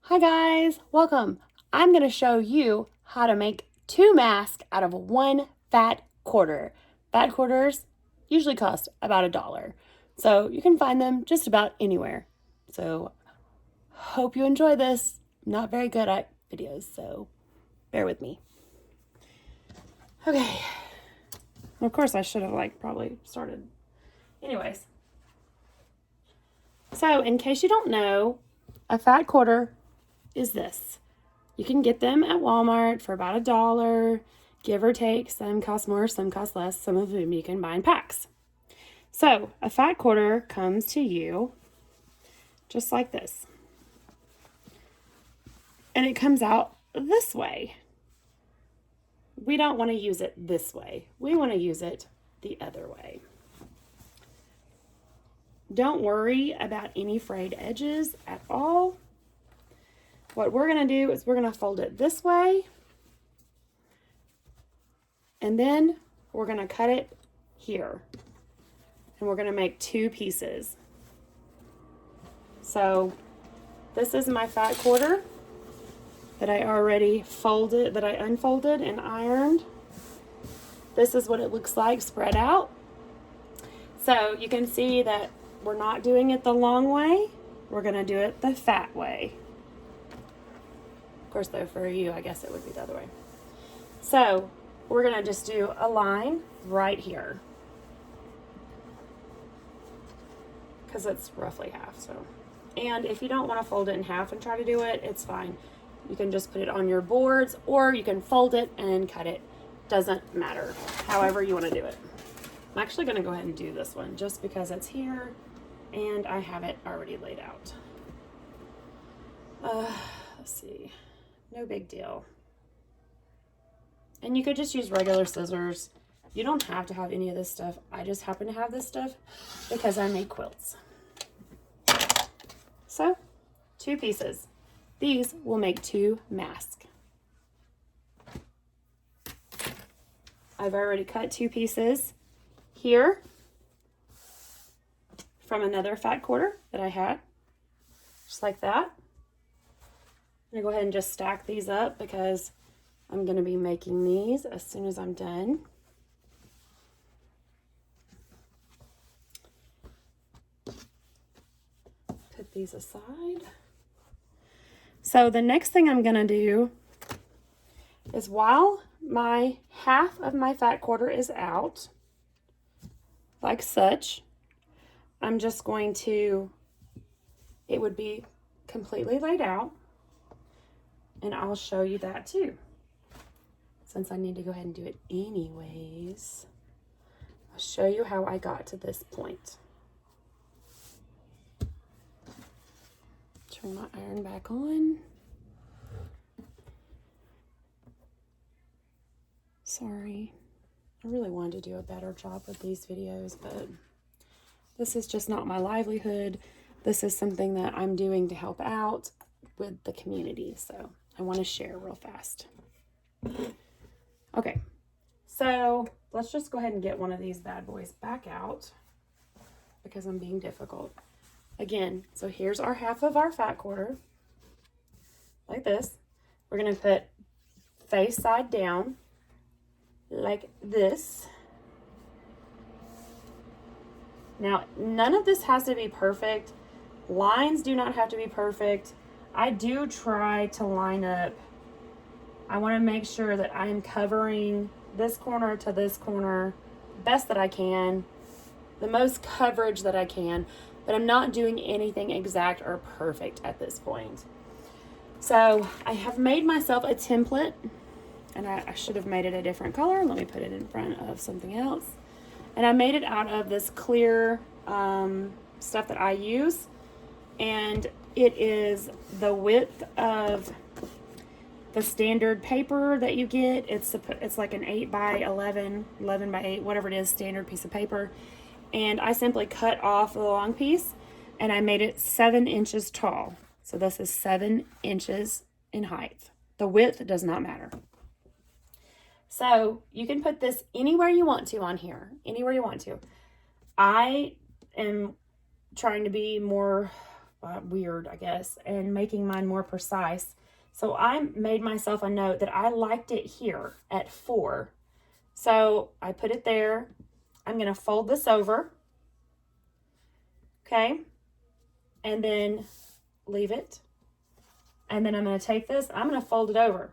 Hi guys, welcome. I'm going to show you how to make 2 masks out of 1 fat quarter. Fat quarters usually cost about $1, so you can find them just about anywhere. So hope you enjoy this. I'm not very good at videos, so bear with me. Okay. Of course I should have probably started. Anyways. So in case you don't know, a fat quarter is this. You can get them at Walmart for about $1, give or take. Some cost more, some cost less. Some of them you can buy in packs. So a fat quarter comes to you just like this. And it comes out this way. We don't want to use it this way. We want to use it the other way. Don't worry about any frayed edges at all. What we're going to do is we're going to fold it this way. And then we're going to cut it here. And we're going to make 2 pieces. So this is my fat quarter that I already folded, that I unfolded and ironed. This is what it looks like spread out. So you can see that we're not doing it the long way. We're going to do it the fat way. Of course, though, for you, I guess it would be the other way. So we're going to just do a line right here, because it's roughly half. So, and if you don't want to fold it in half and try to do it, it's fine. You can just put it on your boards, or you can fold it and cut it. Doesn't matter, however you want to do it. I'm actually going to go ahead and do this one just because it's here and I have it already laid out. Let's see. No big deal. And you could just use regular scissors. You don't have to have any of this stuff. I just happen to have this stuff because I make quilts. So, 2 pieces. These will make 2 masks. I've already cut 2 pieces here from another fat quarter that I had, just like that. I'm going to go ahead and just stack these up because I'm going to be making these as soon as I'm done. Put these aside. So the next thing I'm going to do is, while my half of my fat quarter is out, like such, I'm just going to, it would be completely laid out, and I'll show you that too. Since I need to go ahead and do it anyways, I'll show you how I got to this point. Turn my iron back on. Sorry, I really wanted to do a better job with these videos, but this is just not my livelihood. This is something that I'm doing to help out with the community, so I want to share real fast. Okay, so let's just go ahead and get one of these bad boys back out because I'm being difficult. Again, so here's our half of our fat quarter, like this. We're going to put face side down, like this. Now, none of this has to be perfect. Lines do not have to be perfect. I do try to line up. I want to make sure that I'm covering this corner to this corner best that I can, the most coverage that I can, but I'm not doing anything exact or perfect at this point. So I have made myself a template, and I should have made it a different color. Let me put it in front of something else. And I made it out of this clear stuff that I use, and it is the width of the standard paper that you get. It's like an 8 by 11, 11 by 8, whatever it is, standard piece of paper. And I simply cut off the long piece, and I made it 7 inches tall. So this is 7 inches in height. The width does not matter. So you can put this anywhere you want to on here, anywhere you want to. I am trying to be more, weird, I guess, and making mine more precise. So I made myself a note that I liked it here at 4. So I put it there. I'm going to fold this over. Okay. And then leave it. And then I'm going to take this, I'm going to fold it over.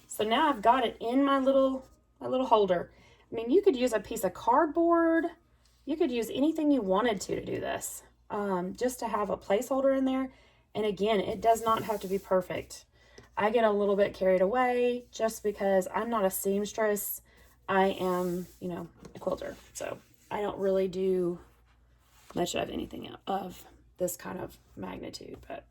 So now I've got it in my little holder. I mean, you could use a piece of cardboard. You could use anything you wanted to do this, just to have a placeholder in there. And again, it does not have to be perfect. I get a little bit carried away just because I'm not a seamstress. I am, you know, a quilter. So I don't really do much of anything of this kind of magnitude. But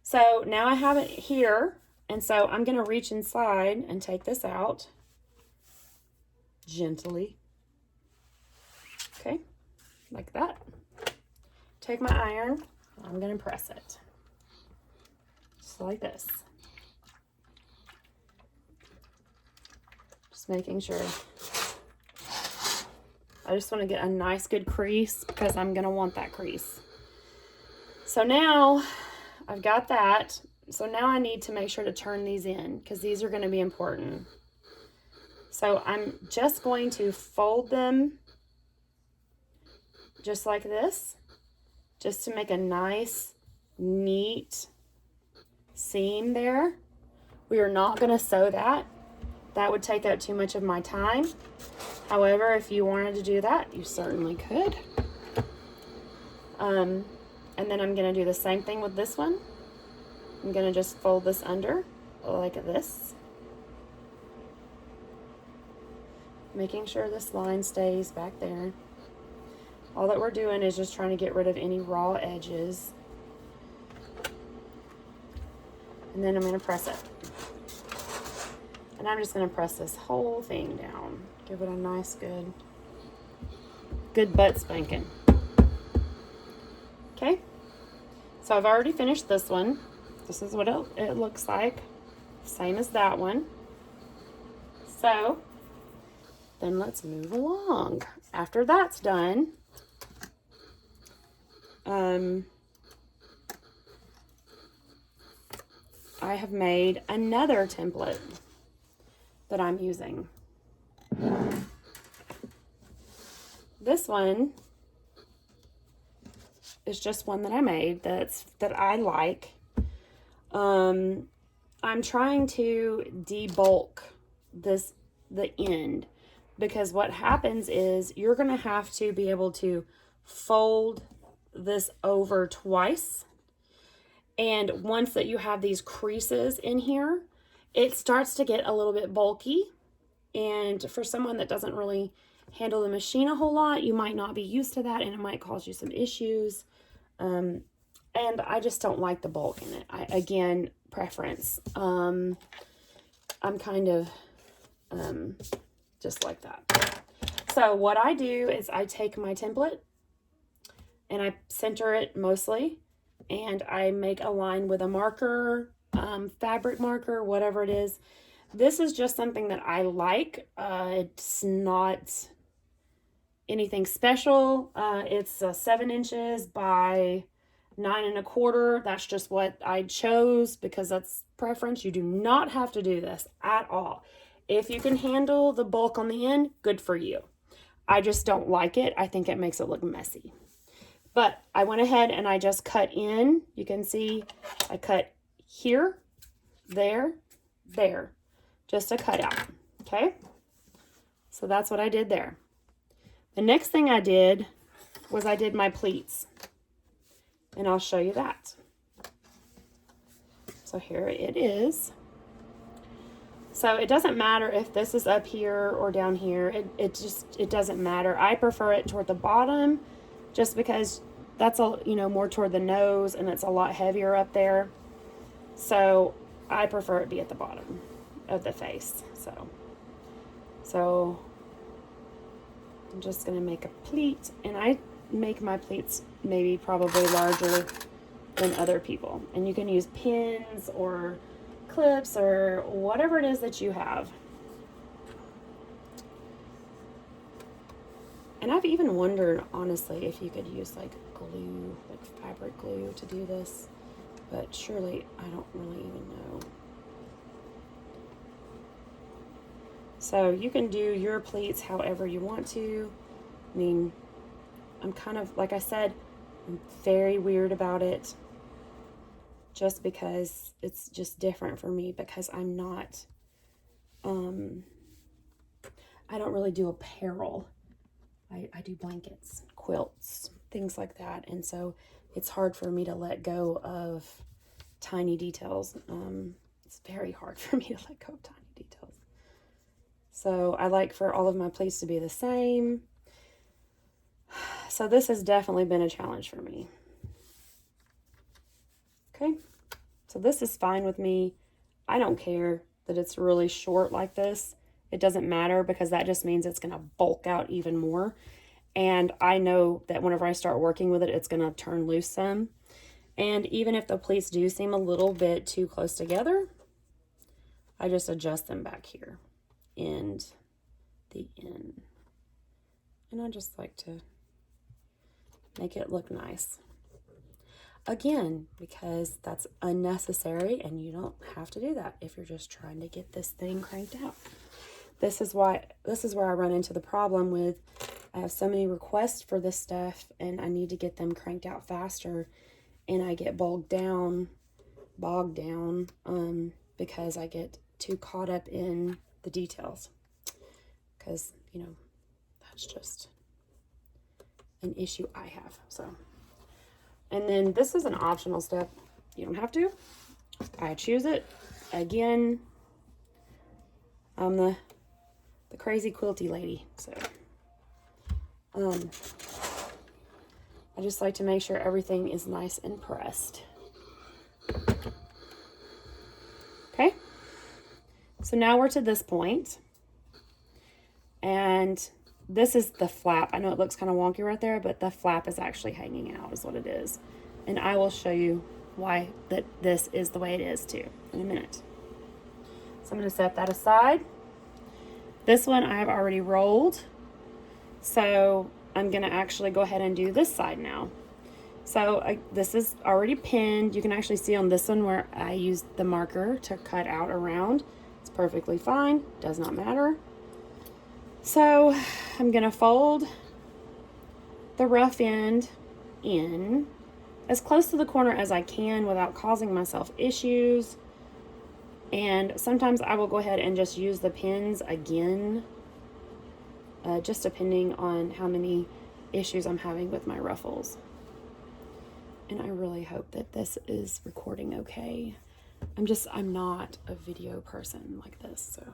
so now I have it here. And so I'm going to reach inside and take this out gently. Okay, like that. Take my iron. I'm going to press it. Just like this. Just making sure. I just want to get a nice good crease because I'm going to want that crease. So now I've got that. So now I need to make sure to turn these in because these are going to be important. So I'm just going to fold them just like this, just to make a nice, neat seam there. We are not going to sew that. That would take up too much of my time. However, if you wanted to do that, you certainly could. And then I'm going to do the same thing with this one. I'm going to just fold this under like this. Making sure this line stays back there. All that we're doing is just trying to get rid of any raw edges. And then I'm going to press it. And I'm just going to press this whole thing down. Give it a nice good butt spanking. Okay. So I've already finished this one. This is what it looks like. Same as that one. So then let's move along. After that's done, I have made another template that I'm using. This one is just one that I made that I like. I'm trying to debulk the end, because what happens is you're going to have to be able to fold this over twice. And once that you have these creases in here, it starts to get a little bit bulky. And for someone that doesn't really handle the machine a whole lot, you might not be used to that and it might cause you some issues. And I just don't like the bulk in it. Again, preference. I'm kind of just like that. So what I do is I take my template and I center it mostly, and I make a line with a marker, fabric marker, whatever it is. This is just something that I like. It's not anything special. It's 7 inches by 9 1/4. That's just what I chose because that's preference. You do not have to do this at all. If you can handle the bulk on the end, good for you. I just don't like it. I think it makes it look messy. But I went ahead and I just cut in. You can see I cut here, there, there. Just a cutout, okay? So that's what I did there. The next thing I did was I did my pleats. And I'll show you that. So here it is. So it doesn't matter if this is up here or down here. It doesn't matter. I prefer it toward the bottom just because that's more toward the nose and it's a lot heavier up there. So I prefer it be at the bottom of the face. So I'm just going to make a pleat, and I make my pleats maybe probably larger than other people. And you can use pins or clips or whatever it is that you have. And I've even wondered, honestly, if you could use like glue, like fabric glue to do this, but surely I don't really even know. So you can do your pleats however you want to. I mean, I'm kind of, like I said, I'm very weird about it just because it's just different for me, because I'm not, I don't really do apparel. I do blankets, quilts, things like that. And so it's hard for me to let go of tiny details. It's very hard for me to let go of tiny details. So I like for all of my pleats to be the same. So this has definitely been a challenge for me. Okay, so this is fine with me. I don't care that it's really short like this. It doesn't matter, because that just means it's going to bulk out even more. And I know that whenever I start working with it, it's going to turn loose some. And even if the pleats do seem a little bit too close together, I just adjust them back here and the end. And I just like to make it look nice. Again, because that's unnecessary, and you don't have to do that if you're just trying to get this thing cranked out. This is where I run into the problem with, I have so many requests for this stuff and I need to get them cranked out faster, and I get bogged down because I get too caught up in the details, because, you know, that's just an issue I have. So, and then this is an optional step. You don't have to. I choose it. Again, I'm the crazy quilty lady, so I just like to make sure everything is nice and pressed. Okay, so now we're to this point, and this is the flap. I know it looks kind of wonky right there, but the flap is actually hanging out is what it is. And I will show you why this is the way it is too in a minute. So I'm going to set that aside. This one I have already rolled, so I'm going to actually go ahead and do this side now. So this is already pinned. You can actually see on this one where I used the marker to cut out around. It's perfectly fine, does not matter. So I'm going to fold the rough end in as close to the corner as I can without causing myself issues. And sometimes I will go ahead and just use the pins again, just depending on how many issues I'm having with my ruffles. And I really hope that this is recording okay. I'm not a video person like this, so.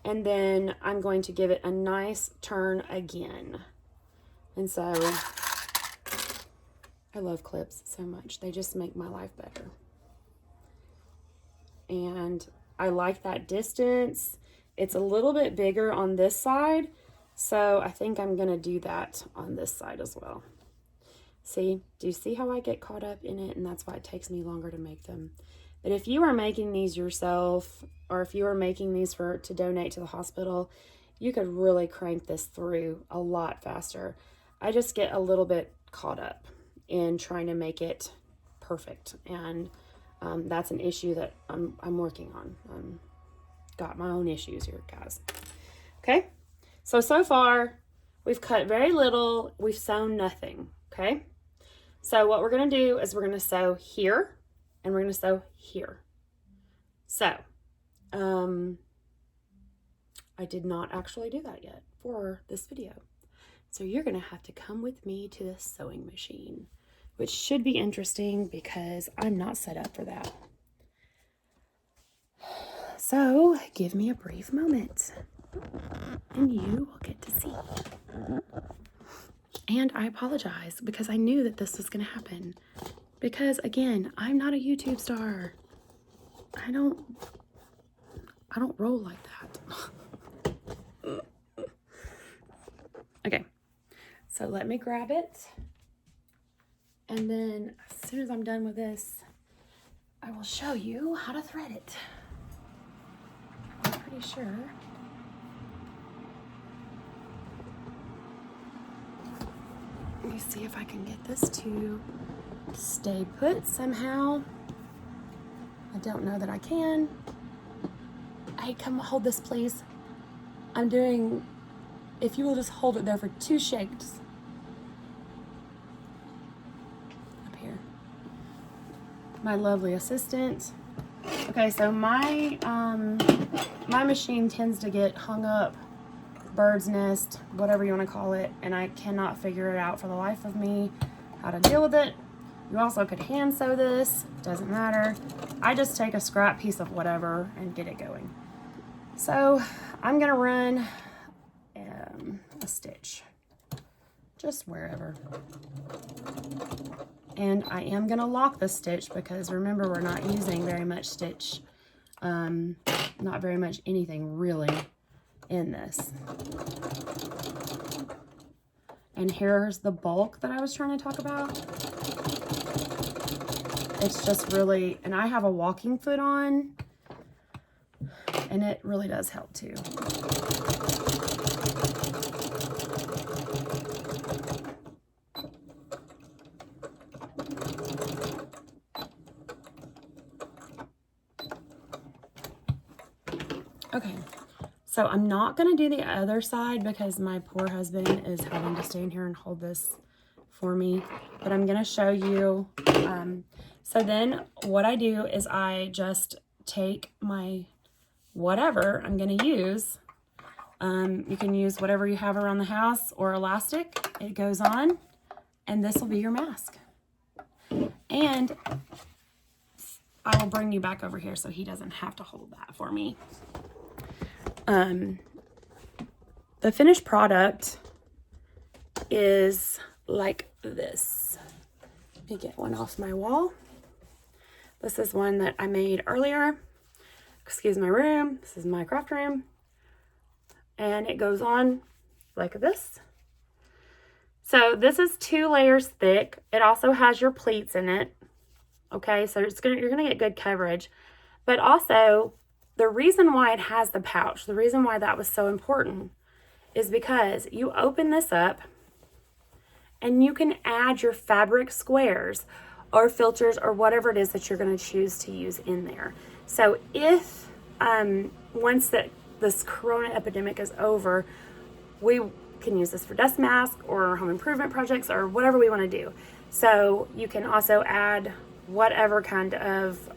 And then I'm going to give it a nice turn again. And so I love clips so much. They just make my life better. And I like that distance. It's a little bit bigger on this side, so I think I'm gonna do that on this side as well. See, do you see how I get caught up in it? And that's why it takes me longer to make them. But if you are making these yourself, or if you are making these to donate to the hospital, you could really crank this through a lot faster. I just get a little bit caught up in trying to make it perfect, and that's an issue that I'm working on. Got my own issues here, guys. Okay, so far we've cut very little, we've sewn nothing. Okay, so what we're gonna do is we're gonna sew here and we're gonna sew here. So I did not actually do that yet for this video, so you're gonna have to come with me to the sewing machine, which should be interesting because I'm not set up for that. So give me a brief moment and you will get to see. And I apologize because I knew that this was going to happen, because again, I'm not a YouTube star. I don't roll like that. Okay, so let me grab it, and then as soon as I'm done with this, I will show you how to thread it. I'm pretty sure. me see if I can get this to stay put somehow. I don't know that I can. Hey, come hold this, please. I'm doing, if you will just hold it there for 2 shakes. Up here. My lovely assistant. Okay, so my machine tends to get hung up, bird's nest, whatever you want to call it, and I cannot figure it out for the life of me how to deal with it. You also could hand sew this, doesn't matter. I just take a scrap piece of whatever and get it going. So I'm gonna run a stitch, just wherever. And I am gonna lock the stitch because remember, we're not using very much stitch, not very much anything really in this. And here's the bulk that I was trying to talk about. It's just really, and I have a walking foot on, and it really does help too. Okay, so I'm not gonna do the other side because my poor husband is having to stand here and hold this for me, but I'm gonna show you. So then what I do is I just take my whatever I'm gonna use. You can use whatever you have around the house or elastic. It goes on, and this will be your mask. And I will bring you back over here so he doesn't have to hold that for me. The finished product is like this. Let me get one off my wall. This is one that I made earlier. Excuse my room. This is my craft room. And it goes on like this. So this is 2 layers thick. It also has your pleats in it. Okay, so you're gonna get good coverage. But also, the reason why it has the pouch, the reason why that was so important is because you open this up and you can add your fabric squares or filters or whatever it is that you're going to choose to use in there. So if once this corona epidemic is over, we can use this for dust mask or home improvement projects or whatever we want to do. So you can also add whatever kind of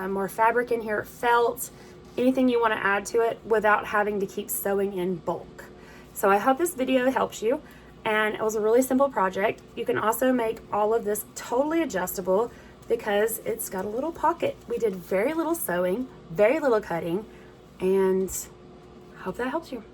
more fabric in here, felt, anything you want to add to it without having to keep sewing in bulk. So I hope this video helps you, and it was a really simple project. You can also make all of this totally adjustable because it's got a little pocket. We did very little sewing, very little cutting, and I hope that helps you.